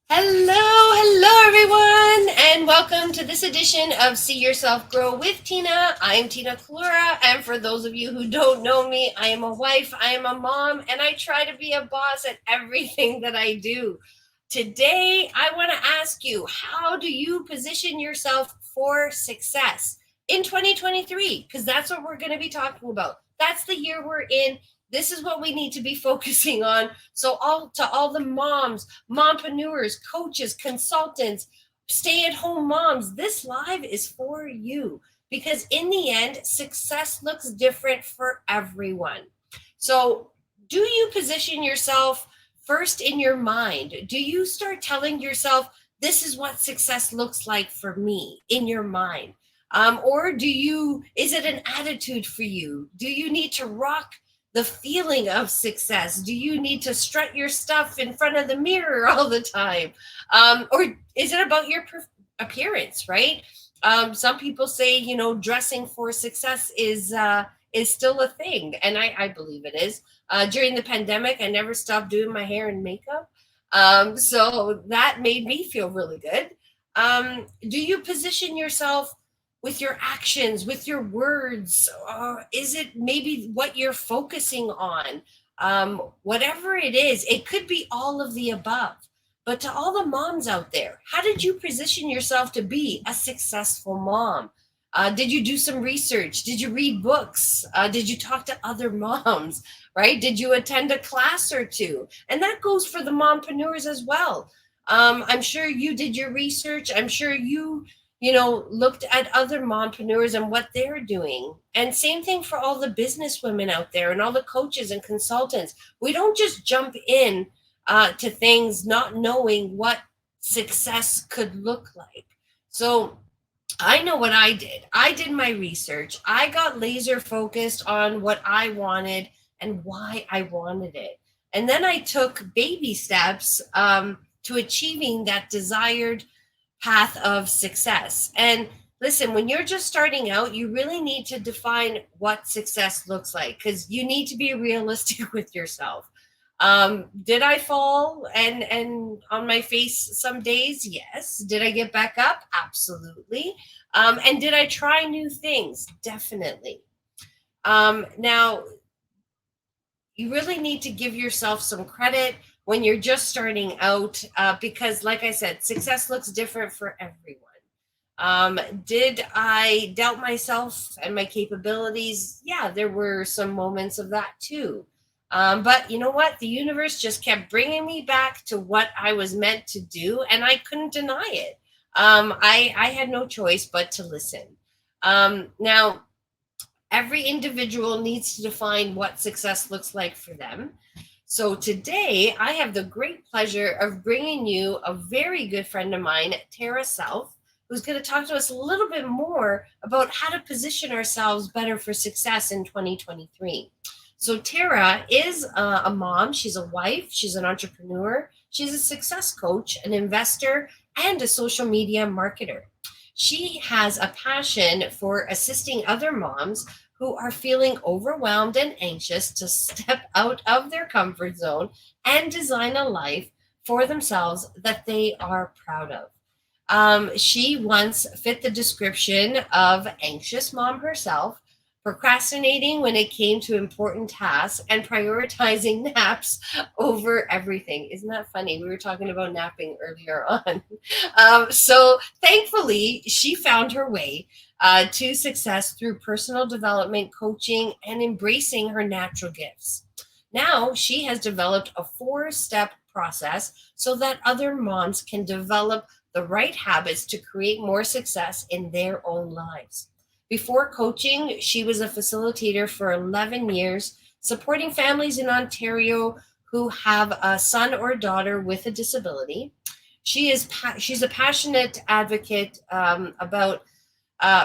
Hello, everyone, and welcome to this edition of See Yourself Grow with Tina. I am Tina Collura, and for those of you who don't know me, I am a wife, I am a mom, and I try to be a boss at everything that I do. Today, I want to ask you, how do you position yourself for success in 2023? Because that's what we're going to be talking about. That's the year we're in. This is what we need to be focusing on. So, all the moms, mompreneurs, coaches, consultants, stay-at-home moms, this live is for you because in the end, success looks different for everyone. So, do you position yourself first in your mind? Do you start telling yourself, this is what success looks like for me in your mind? Or is it an attitude for you? Do you need to rock the feeling of success? Do you need to strut your stuff in front of the mirror all the time? Or is it about your appearance, right? Some people say, dressing for success is still a thing. And I believe it is. During the pandemic, I never stopped doing my hair and makeup. So that made me feel really good. Do you position yourself with your actions, with your words? Is it maybe what you're focusing on? Whatever it is, it could be all of the above. But to all the moms out there, how did you position yourself to be a successful mom? Did you do some research? Did you read books? Did you talk to other moms, right? Did you attend a class or two? And that goes for the mompreneurs as well. I'm sure you did your research. I'm sure you looked at other mompreneurs and what they're doing. And same thing for all the business women out there and all the coaches and consultants. We don't just jump in to things not knowing what success could look like. So I know what I did. I did my research. I got laser focused on what I wanted and why I wanted it. And then I took baby steps to achieving that desired path of success. And listen, when you're just starting out, you really need to define what success looks like because you need to be realistic with yourself. Did I fall and on my face some days? Yes. Did I get back up? Absolutely. And did I try new things? Definitely. Now, you really need to give yourself some credit when you're just starting out because, like I said, success looks different for everyone. Did I doubt myself and my capabilities? Yeah, there were some moments of that too. But you know what? The universe just kept bringing me back to what I was meant to do, and I couldn't deny it. I had no choice but to listen. Now, every individual needs to define what success looks like for them. So today, I have the great pleasure of bringing you a very good friend of mine, Tara South, who's going to talk to us a little bit more about how to position ourselves better for success in 2023. So Tara is a mom, she's a wife, she's an entrepreneur, she's a success coach, an investor, and a social media marketer. She has a passion for assisting other moms who are feeling overwhelmed and anxious to step out of their comfort zone and design a life for themselves that they are proud of. She once fit the description of anxious mom herself, procrastinating when it came to important tasks and prioritizing naps over everything. Isn't that funny? We were talking about napping earlier on. So thankfully, she found her way to success through personal development, coaching, and embracing her natural gifts. Now she has developed a 4-step process so that other moms can develop the right habits to create more success in their own lives. Before coaching, she was a facilitator for 11 years, supporting families in Ontario who have a son or daughter with a disability. She's a passionate advocate about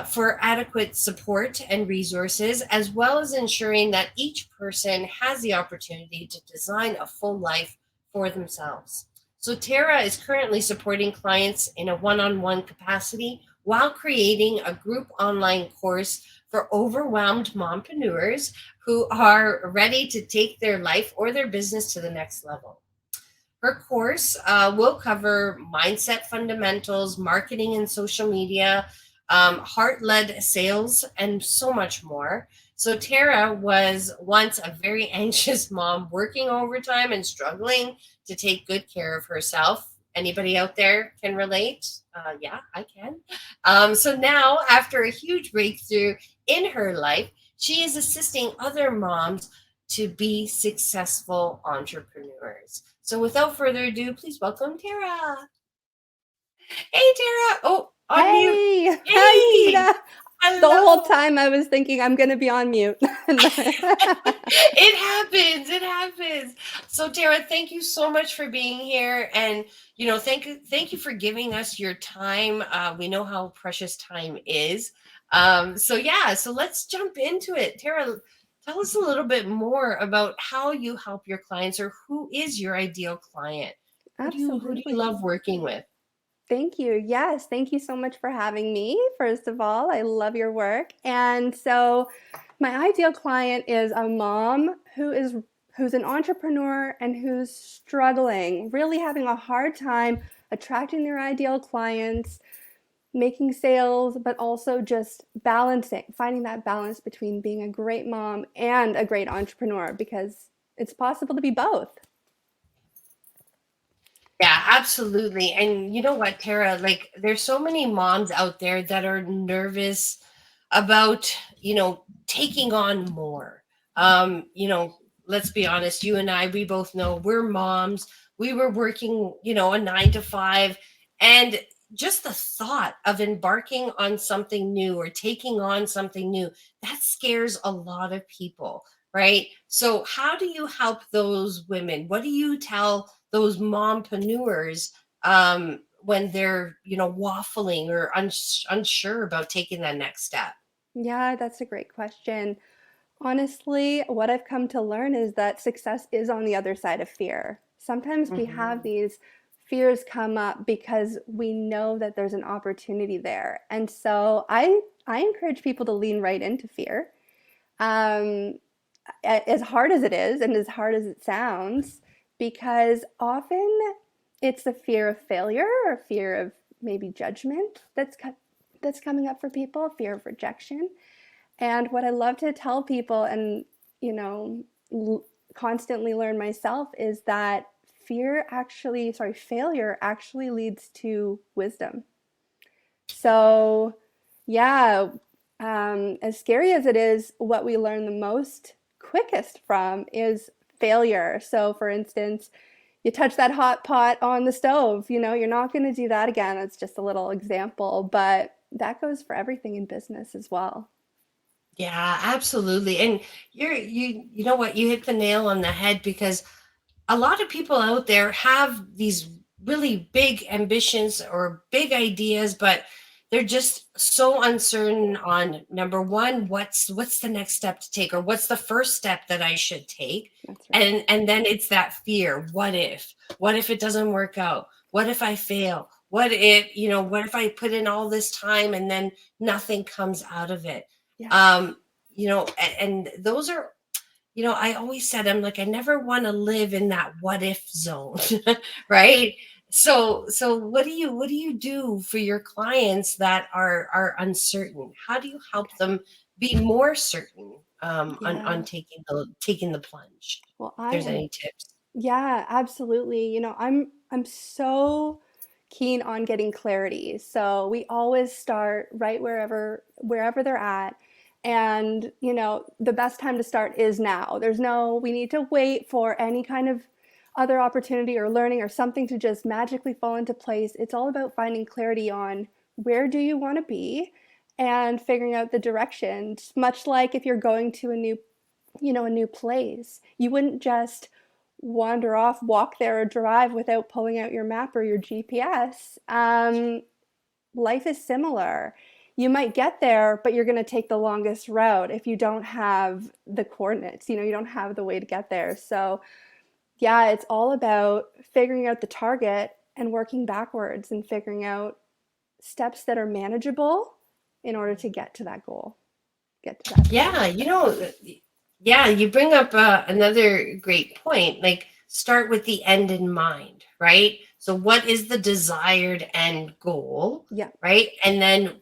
for adequate support and resources, as well as ensuring that each person has the opportunity to design a full life for themselves. So Tara is currently supporting clients in a one-on-one capacity while creating a group online course for overwhelmed mompreneurs who are ready to take their life or their business to the next level. Her course will cover mindset fundamentals, marketing and social media, heart led sales, and so much more. So, Tara was once a very anxious mom working overtime and struggling to take good care of herself. Anybody out there can relate? Yeah, I can. So now, after a huge breakthrough in her life, she is assisting other moms to be successful entrepreneurs. So without further ado, please welcome Tara. Hey, Tara. Oh, on mute. Hey, hi Hey, Tina. The whole hello. time I was thinking I'm going to be on mute. It happens. It happens. So Tara, thank you so much for being here, and thank you for giving us your time. We know how precious time is. So yeah, so let's jump into it. Tara, tell us a little bit more about how you help your clients, or who is your ideal client. Who do you Absolutely. love working with? Thank you. Yes, thank you so much for having me. First of all, I love your work. And so my ideal client is a mom who's an entrepreneur and who's struggling, really having a hard time attracting their ideal clients, making sales, but also just balancing, finding that balance between being a great mom and a great entrepreneur because it's possible to be both. Yeah, absolutely. And you know what, Tara, like there's so many moms out there that are nervous about, taking on more. Let's be honest, you and I, we both know we're moms. We were working, a 9 to 5, and just the thought of embarking on something new or taking on something new, that scares a lot of people, right? So how do you help those women? What do you tell those mompreneurs when they're waffling or unsure about taking that next step? Yeah, that's a great question. Honestly, what I've come to learn is that success is on the other side of fear. Sometimes we have Hmm. these fears come up because we know that there's an opportunity there. And so I encourage people to lean right into fear. Um, as hard as it is and as hard as it sounds, because often it's the fear of failure or fear of maybe judgment that's coming up for people, fear of rejection. And what I love to tell people and, you know, constantly learn myself is that failure actually leads to wisdom. So, yeah, as scary as it is, what we learn the most quickest from is failure. So, for instance, you touch that hot pot on the stove, you're not going to do that again. It's just a little example, but that goes for everything in business as well. Yeah, absolutely. And you know what, you hit the nail on the head, because a lot of people out there have these really big ambitions or big ideas, but they're just so uncertain on, number one, what's the next step to take, or what's the first step that I should take. That's right. And then it's that fear. What if it doesn't work out? What if I fail? What if I put in all this time and then nothing comes out of it? Yeah. um and those are, I always said, I'm like, I never want to live in that what if zone, right? So what do you do for your clients that are uncertain? How do you help them be more certain, on Yeah. taking the plunge? Well, If I there's am. any tips. Yeah, absolutely. I'm so keen on getting clarity. So we always start right wherever they're at. And, the best time to start is now. We need to wait for any kind of other opportunity or learning or something to just magically fall into place. It's all about finding clarity on where do you want to be and figuring out the direction. Much like if you're going to a new place. You wouldn't just wander off, walk there, or drive without pulling out your map or your GPS. Life is similar. You might get there, but you're going to take the longest route if you don't have the coordinates. You don't have the way to get there. So, yeah, it's all about figuring out the target and working backwards and figuring out steps that are manageable in order to get to that goal, get to that Yeah, place. yeah, you bring up another great point. Like, start with the end in mind, right? So what is the desired end goal, Yeah. right? And then,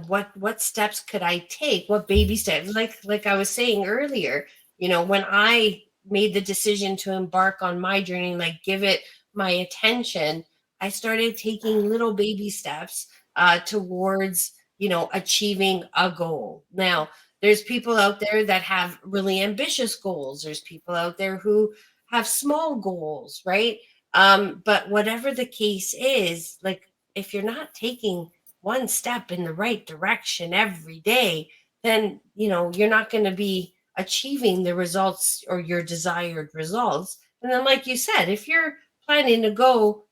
what steps could I take? What baby steps? Like I was saying earlier, when I made the decision to embark on my journey, like give it my attention, I started taking little baby steps towards, achieving a goal. Now, there's people out there that have really ambitious goals. There's people out there who have small goals, right? But whatever the case is, like if you're not taking one step in the right direction every day, then you're not going to be achieving the results or your desired results. And then, like you said, if you're planning to go,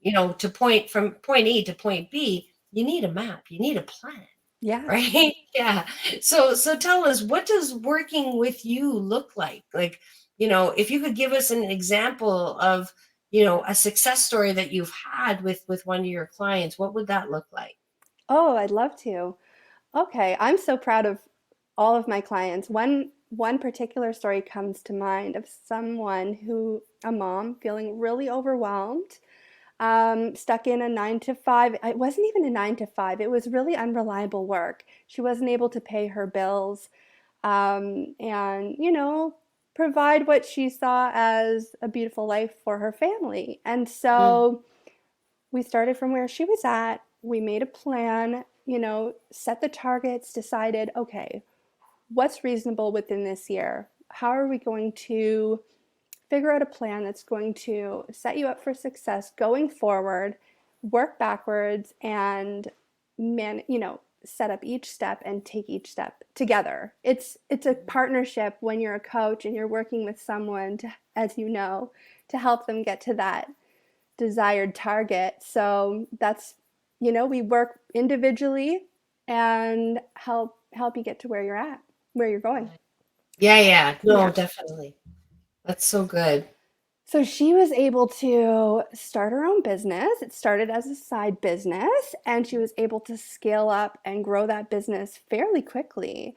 to from point A to point B, you need a map, you need a plan, Yeah. right? Yeah. So tell us, what does working with you look like? Like, if you could give us an example of, a success story that you've had with one of your clients, what would that look like? Oh, I'd love to. Okay, I'm so proud of all of my clients. One particular story comes to mind of someone who, a mom, feeling really overwhelmed, stuck in a 9 to 5. It wasn't even a 9 to 5. It was really unreliable work. She wasn't able to pay her bills, and provide what she saw as a beautiful life for her family. And Mm, so we started from where she was at. We made a plan, set the targets, decided, okay, what's reasonable within this year? How are we going to figure out a plan that's going to set you up for success going forward, work backwards, and set up each step and take each step together. It's a partnership when you're a coach and you're working with someone to, as you know, to help them get to that desired target. So that's, we work individually and help you get to where you're at, where you're going. yeah, yeah, no, Yeah. definitely. That's so good. So she was able to start her own business. It started as a side business, and she was able to scale up and grow that business fairly quickly.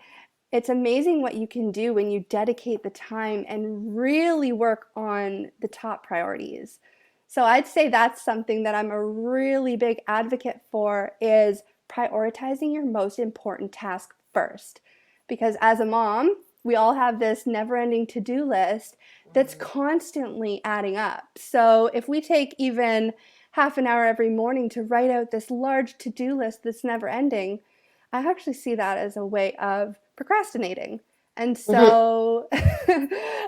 It's amazing what you can do when you dedicate the time and really work on the top priorities. So I'd say that's something that I'm a really big advocate for, is prioritizing your most important task first. Because as a mom, we all have this never-ending to-do list that's Mhm. constantly adding up. So if we take even half an hour every morning to write out this large to-do list that's never ending, I actually see that as a way of procrastinating. And Mhm. so,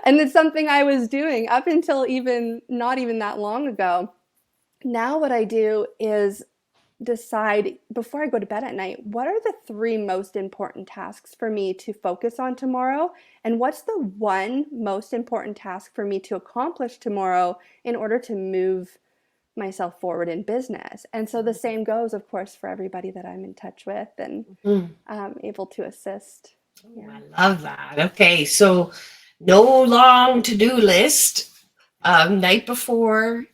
and it's something I was doing up until even not even that long ago. Now, what I do is decide before I go to bed at night, what are the three most important tasks for me to focus on tomorrow? And what's the one most important task for me to accomplish tomorrow in order to move myself forward in business? And so the same goes, of course, for everybody that I'm in touch with and Mhm. able to assist. Ooh, Yeah. I love that. Okay, so no long to-do list. Night before,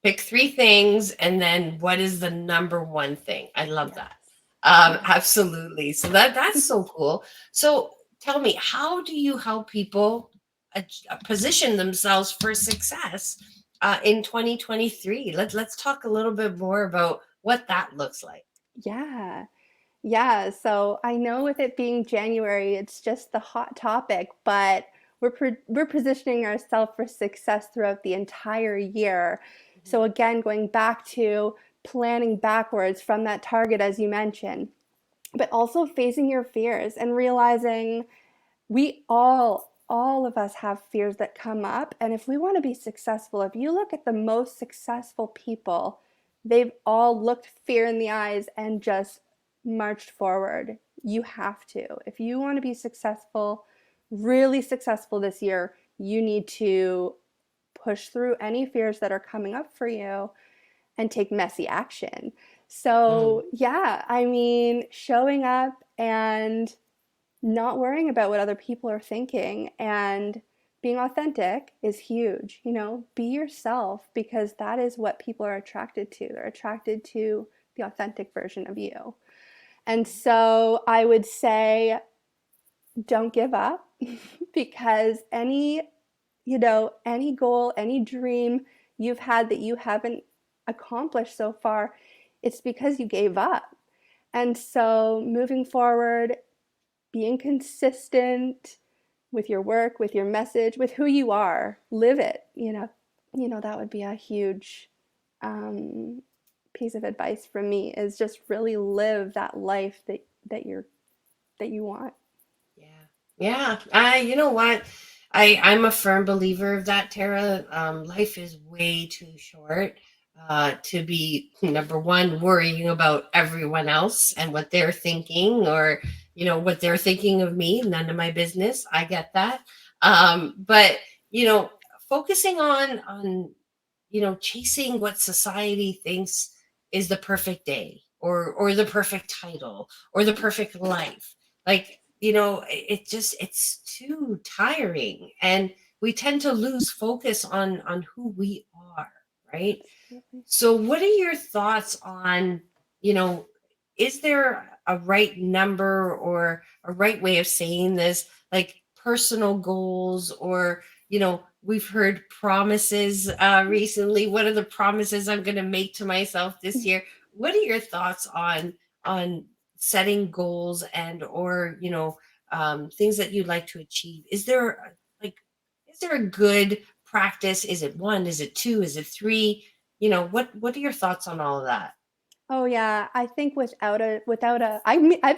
pick three things, and then what is the number one thing? I love Yes. that. Yeah. Absolutely. So that's so cool. So tell me, how do you help people position themselves for success in 2023? Let's talk a little bit more about what that looks like. Yeah. Yeah, so I know with it being January, it's just the hot topic, but we're positioning ourselves for success throughout the entire year. So again, going back to planning backwards from that target, as you mentioned, but also facing your fears and realizing we all of us have fears that come up, and if we want to be successful, if you look at the most successful people, they've all looked fear in the eyes and just marched forward. You have to, if you want to be successful, really successful this year, you need to push through any fears that are coming up for you and take messy action. Mm, So yeah, I mean, showing up and not worrying about what other people are thinking and being authentic is huge. Be yourself, because that is what people are attracted to. They're attracted to the authentic version of you. And so I would say don't give up because any any goal, any dream you've had that you haven't accomplished so far, it's because you gave up. And so moving forward, being consistent with your work, with your message, with who you are, live it, that would be a huge um, piece of advice from me is just really live that life that you want. Yeah. Yeah. You know what? I'm a firm believer of that, Tara. Life is way too short to be, number one, worrying about everyone else and what they're thinking, or, what they're thinking of me. None of my business. I get that. But, you know, focusing on chasing what society thinks is the perfect day, or the perfect title, or the perfect life. Like, it's too tiring, and we tend to lose focus on who we are, right? Absolutely. So, what are your thoughts on, you know, is there a right number or a right way of saying this, like personal goals, or, we've heard promises recently. What are the promises I'm going to make to myself this year? What are your thoughts on setting goals, and or, things that you'd like to achieve? Like, is there a good practice? Is it one? Is it two? Is it three? What are your thoughts on all of that? Oh yeah, I think I've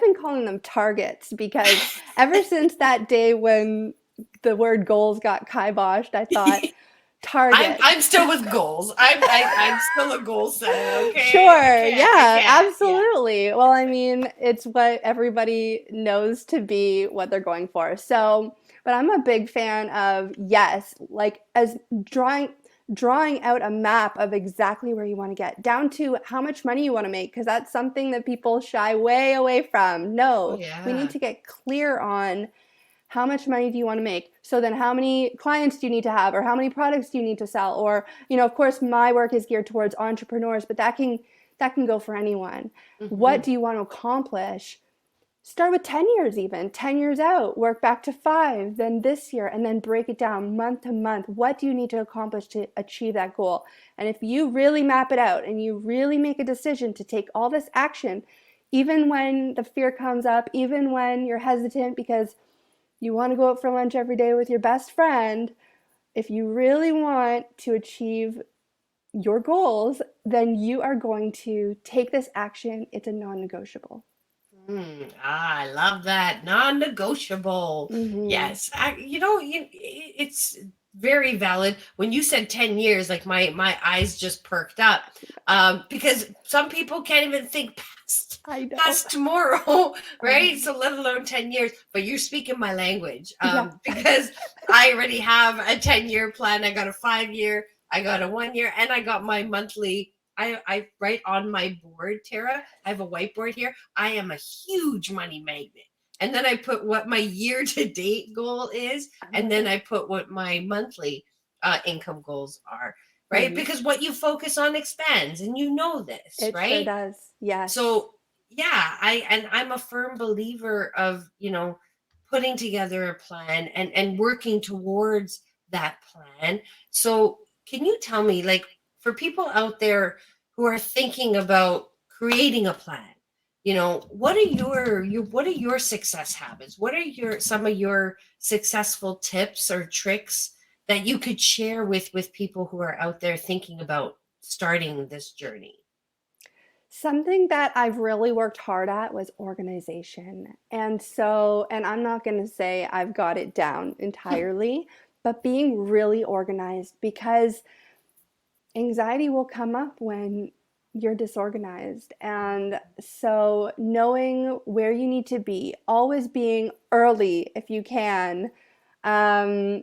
been calling them targets because ever since that day when the word goals got kiboshed, I thought I'm targets. still with goals. I'm still a goal setter. Okay, I Sure, can't. I yeah, can't. Yeah. absolutely. Well, I mean, it's what everybody knows to be what they're going for. So, but I'm a big fan of, yes, like as drawing out a map of exactly where you want to get, down to how much money you want to make, because that's something that people shy way away from. Oh No, we need yeah. to get clear on how much money do you want to make? So then how many clients do you need to have, or how many products do you need to sell? Or, of course my work is geared towards entrepreneurs, but that can go for anyone. What Hmm. do you want to accomplish? Start with 10 years, even 10 years out, work back to 5, then this year, and then break it down month to month. What do you need to accomplish to achieve that goal? And if you really map it out and you really make a decision to take all this action, even when the fear comes up, even when you're hesitant because you want to go out for lunch every day with your best friend, if you really want to achieve your goals, then you are going to take this action. It's a non negotiable. I love that. Non-negotiable. Mm-hmm. Yes. It's very valid. When you said 10 years, like my eyes just perked up. Because some people can't even think past I know. past tomorrow, I right? know. So let alone 10 years. But you're speaking my language. Yeah. Because I already have a 10-year plan. I got a 5-year, I got a 1 year, and I got my monthly. I write on my board, Tara. I have a whiteboard here. I am a huge money magnet. And then I put what my year to date goal is. I And love then it. I put what my monthly income goals are, right? Mm-hmm. Because what you focus on expands, and you know this, It sure right? does. Yes. So yeah, I'm a firm believer of, putting together a plan, and working towards that plan. So can you tell me, like, for people out there who are thinking about creating a plan, what are your success habits? What are your some of your successful tips or tricks that you could share with people who are out there thinking about starting this journey? Something that I've really worked hard at was organization. And I'm not going to say I've got it down entirely, but being really organized, because anxiety will come up when you're disorganized. And so knowing where you need to be, always being early if you can. I'd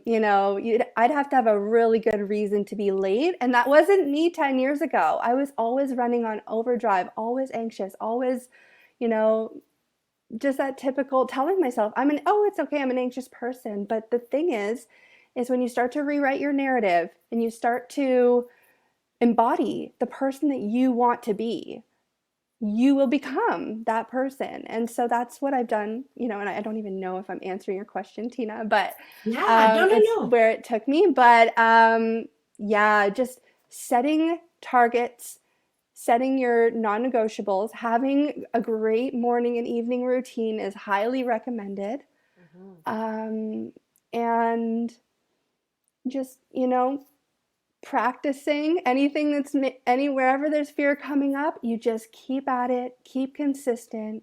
have to have a really good reason to be late. And that wasn't me 10 years ago. I was always running on overdrive, always anxious, always, you know, just that typical telling myself, it's okay, I'm an anxious person. But the thing is when you start to rewrite your narrative and you start to embody the person that you want to be, you will become that person. And so that's what I've done, and I don't even know if I'm answering your question, Tina, but Yeah, no, no, it's no. where it took me. But yeah, just setting targets, setting your non negotiables, having a great morning and evening routine is highly recommended. Mhm. Um, and just, practicing anything wherever there's fear coming up, you just keep at it, keep consistent,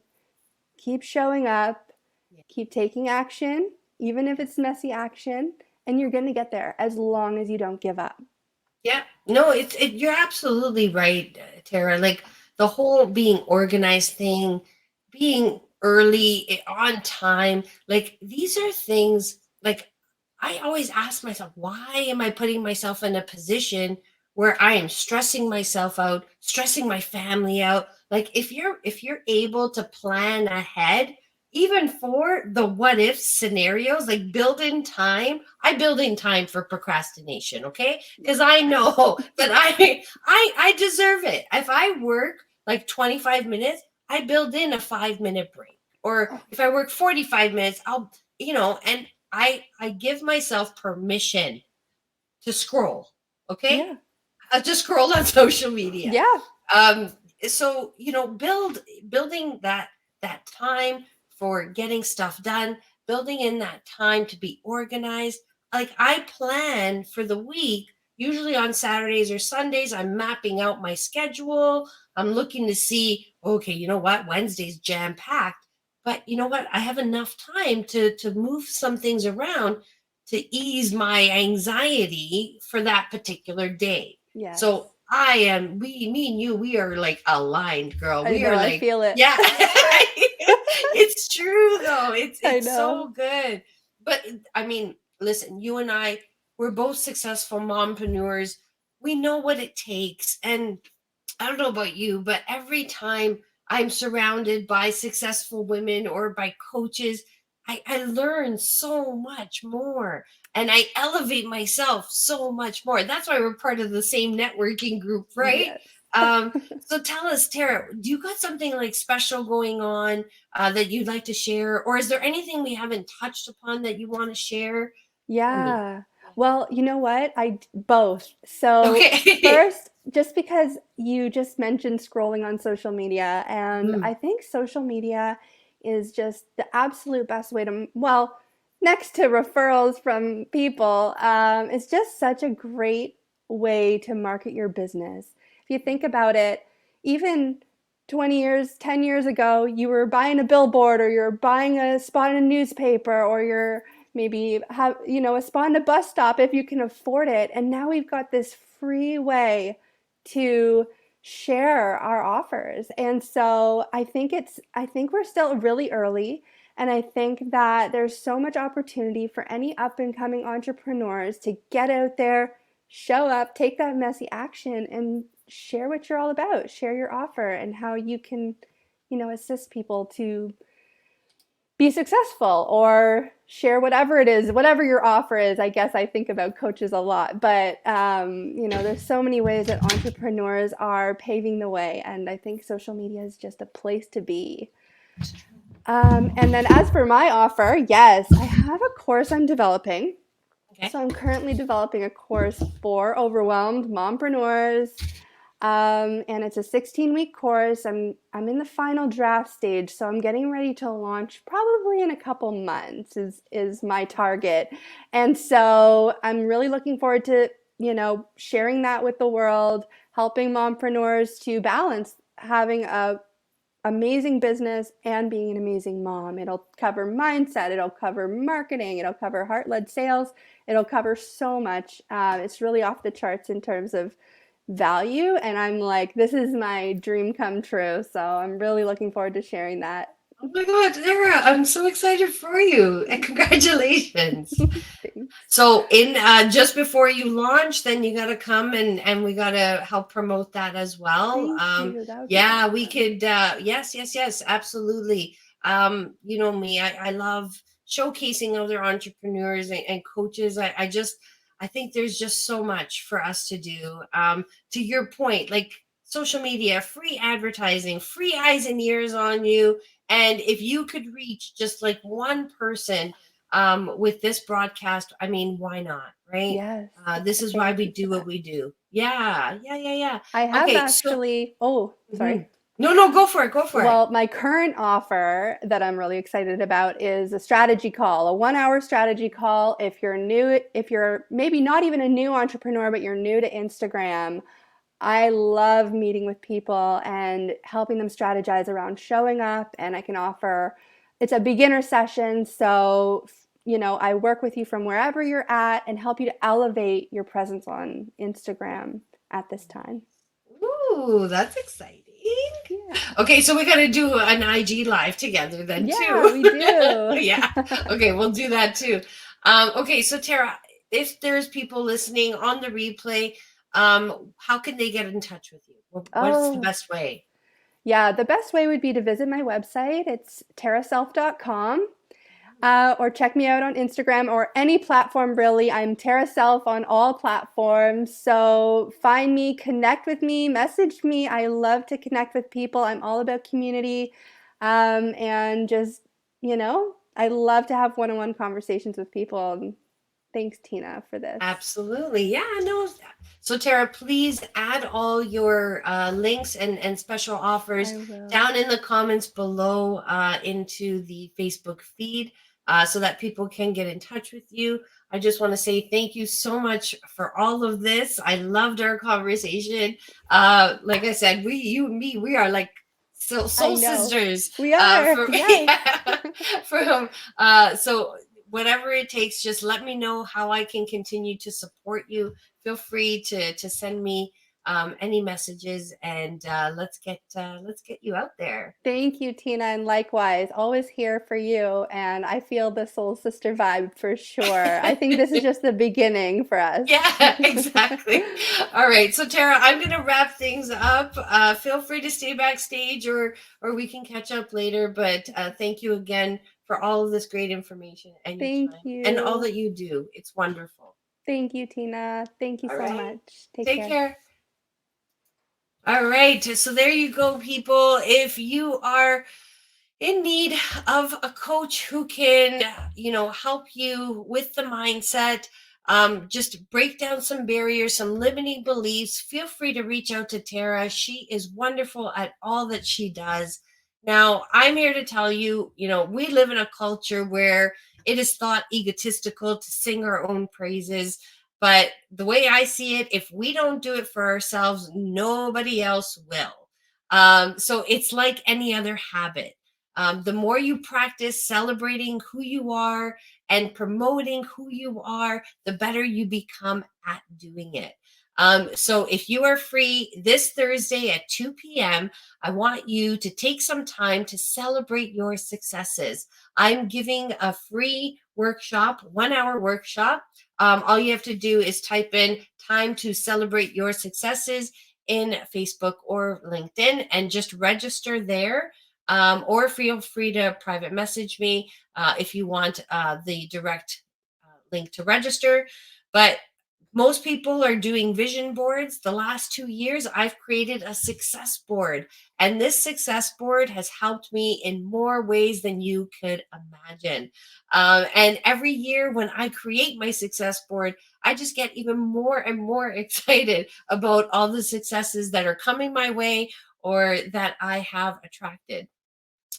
keep showing up, Yeah. keep taking action, even if it's messy action, and you're going to get there as long as you don't give up. Yeah, no, you're absolutely right, Tara. Like the whole being organized thing, being early on time, like these are things like I always ask myself, why am I putting myself in a position where I am stressing myself out, stressing my family out? Like if you're able to plan ahead, even for the what if scenarios, like build in time. I build in time for procrastination, okay? Because I know that I deserve it. If I work like 25 minutes, I build in a 5 minute break. Or Oh, if I work 45 minutes, and I give myself permission to scroll, okay? yeah. To scroll on social media. Yeah. Um, so building that time for getting stuff done, building in that time to be organized. Like I plan for the week, usually on Saturdays or Sundays. I'm mapping out my schedule. I'm looking to see, okay, you know what, Wednesday's jam packed, but you know what, I have enough time to move some things around to ease my anxiety for that particular day. Yes. So I am me and you, we are like aligned, girl. I We know. are I like, feel it. yeah. It's true though. It's I it's know. so good. But I mean, listen, you and I, we're both successful mompreneurs. We know what it takes. And I don't know about you, but every time I'm surrounded by successful women or by coaches, I learn so much more and I elevate myself so much more. That's why we're part of the same networking group, right? Yes. So tell us, Tara, do you got something like special going on that you'd like to share? Or is there anything we haven't touched upon that you want to share? Tell me. Yeah. Well, you know what? Both. So, Okay. first, just because you just mentioned scrolling on social media, and Mm, I think social media is just the absolute best way to, well, next to referrals from people, it's just such a great way to market your business. If you think about it, even 20 years, 10 years ago, you were buying a billboard or you're buying a spot in a newspaper or you're maybe have a spot in a bus stop if you can afford it, and now we've got this free way to share our offers. And so I think we're still really early, and I think that there's so much opportunity for any up and coming entrepreneurs to get out there, show up, take that messy action, and share what you're all about, share your offer and how you can assist people to be successful or share whatever it is, whatever your offer is. I guess I think about coaches a lot, but there's so many ways that entrepreneurs are paving the way, and I think social media is just a place to be. And then as for my offer, yes, I have a course I'm developing. okay. So I'm currently developing a course for overwhelmed mompreneurs, and it's a 16-week course. I'm in the final draft stage, so I'm getting ready to launch probably in a couple months is my target. And so I'm really looking forward to sharing that with the world, helping mompreneurs to balance having a amazing business and being an amazing mom. It'll cover mindset, it'll cover marketing, it'll cover heart-led sales, it'll cover so much. It's really off the charts in terms of value, and I'm like, this is my dream come true. So I'm really looking forward to sharing that. Oh my God, Tara, I'm so excited for you and congratulations. Thanks. So in just before you launch, then you got to come and we got to help promote that as well. Thank you. That would be Yeah, we awesome. could. Yes, yes, yes, absolutely. You know me, I love showcasing other entrepreneurs and coaches. I think there's just so much for us to do. To your point, like social media, free advertising, free eyes and ears on you. And if you could reach just like one person with this broadcast, I mean, why not? Right? Yes. This is why Thank we you for do what that. we do. Yeah, yeah, yeah, yeah. I have Okay, so actually, oh, mhm. sorry. No, no, go for it. Go for it. Well, my current offer that I'm really excited about is a strategy call, a 1 hour strategy call. If you're new, if you're maybe not even a new entrepreneur, but you're new to Instagram, I love meeting with people and helping them strategize around showing up. And I can offer, it's a beginner session. So, I work with you from wherever you're at and help you to elevate your presence on Instagram at this time. Ooh, that's exciting. Yeah. Okay, so we got to do an IG live together then Yeah, too. we do. Yeah. Okay, we'll do that too. Okay, so Tara, if there's people listening on the replay, how can they get in touch with you? What's the Oh, best way? yeah. The best way would be to visit my website. It's terraself.com. Or check me out on Instagram or any platform, really. I'm Tara Self on all platforms. So find me, connect with me, message me. I love to connect with people. I'm all about community. And just, I love to have one on one conversations with people. And thanks, Tina, for this. Absolutely. Yeah, no. So Tara, please add all your links and special offers I will. down in the comments below into the Facebook feed so that people can get in touch with you. I just want to say thank you so much for all of this. I loved our conversation. Like I said, you and me, we are like I soul know. sisters We are. for Yes. yeah, from so whatever it takes, just let me know how I can continue to support you. Feel free to send me any messages, and let's get you out there. Thank you, Tina, and likewise, always here for you. And I feel the soul sister vibe for sure. I think this is just the beginning for us. Yeah, exactly. All right, so Tara, I'm gonna wrap things up. Feel free to stay backstage, or we can catch up later. But thank you again for all of this great information and your Thank time and all you. that you do. It's wonderful. Thank you, Tina. Thank you All so right, much. Take take care. care. All right, so there you go, people. If you are in need of a coach who can, help you with the mindset, just break down some barriers, some limiting beliefs, feel free to reach out to Tara. She is wonderful at all that she does. Now, I'm here to tell you, we live in a culture where it is thought egotistical to sing our own praises. But the way I see it, if we don't do it for ourselves, nobody else will. So it's like any other habit. The more you practice celebrating who you are and promoting who you are, the better you become at doing it. So if you are free this Thursday at 2 p.m., I want you to take some time to celebrate your successes. I'm giving a free workshop, 1 hour workshop. All you have to do is type in time to celebrate your successes in Facebook or LinkedIn and just register there. Or feel free to private message me if you want the direct link to register. But most people are doing vision boards. The last 2 years, I've created a success board. And this success board has helped me in more ways than you could imagine. And every year when I create my success board, I just get even more and more excited about all the successes that are coming my way or that I have attracted.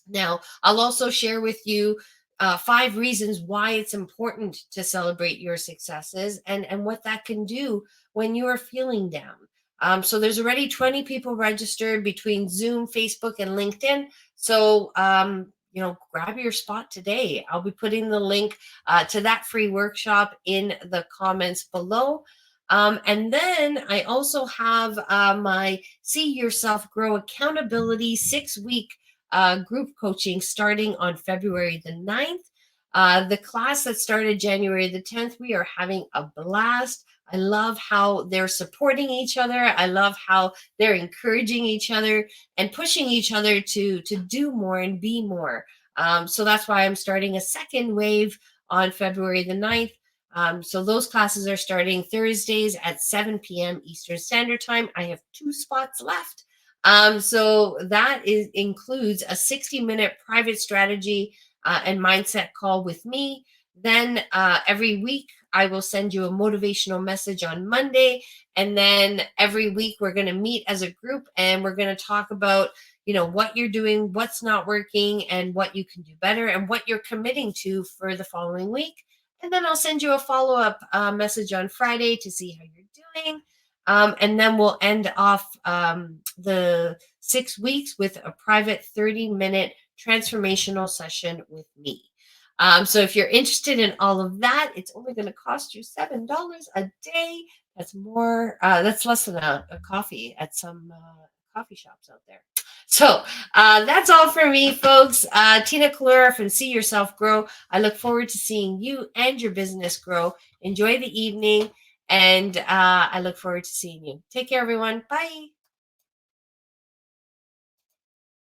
Now, I'll also share with you 5 reasons why it's important to celebrate your successes and what that can do when you are feeling down. So there's already 20 people registered between Zoom, Facebook, and LinkedIn. So, grab your spot today. I'll be putting the link to that free workshop in the comments below. And then I also have my See Yourself Grow Accountability 6-week group coaching starting on February the 9th. The class that started January the 10th, we are having a blast. I love how they're supporting each other. I love how they're encouraging each other and pushing each other to do more and be more. So that's why I'm starting a second wave on February the 9th. So those classes are starting Thursdays at 7 p.m. Eastern Standard Time. I have 2 spots left. So that includes a 60-minute private strategy and mindset call with me. Then every week I will send you a motivational message on Monday. And then every week we're going to meet as a group and we're going to talk about, what you're doing, what's not working, and what you can do better, and what you're committing to for the following week. And then I'll send you a follow-up message on Friday to see how you're doing. And then we'll end off the 6 weeks with a private 30-minute transformational session with me. So if you're interested in all of that, it's only going to cost you $7 a day. That's more. That's less than a coffee at some coffee shops out there. So that's all for me, folks. Tina Collura from See Yourself Grow. I look forward to seeing you and your business grow. Enjoy the evening, and I look forward to seeing you. Take care, everyone. Bye.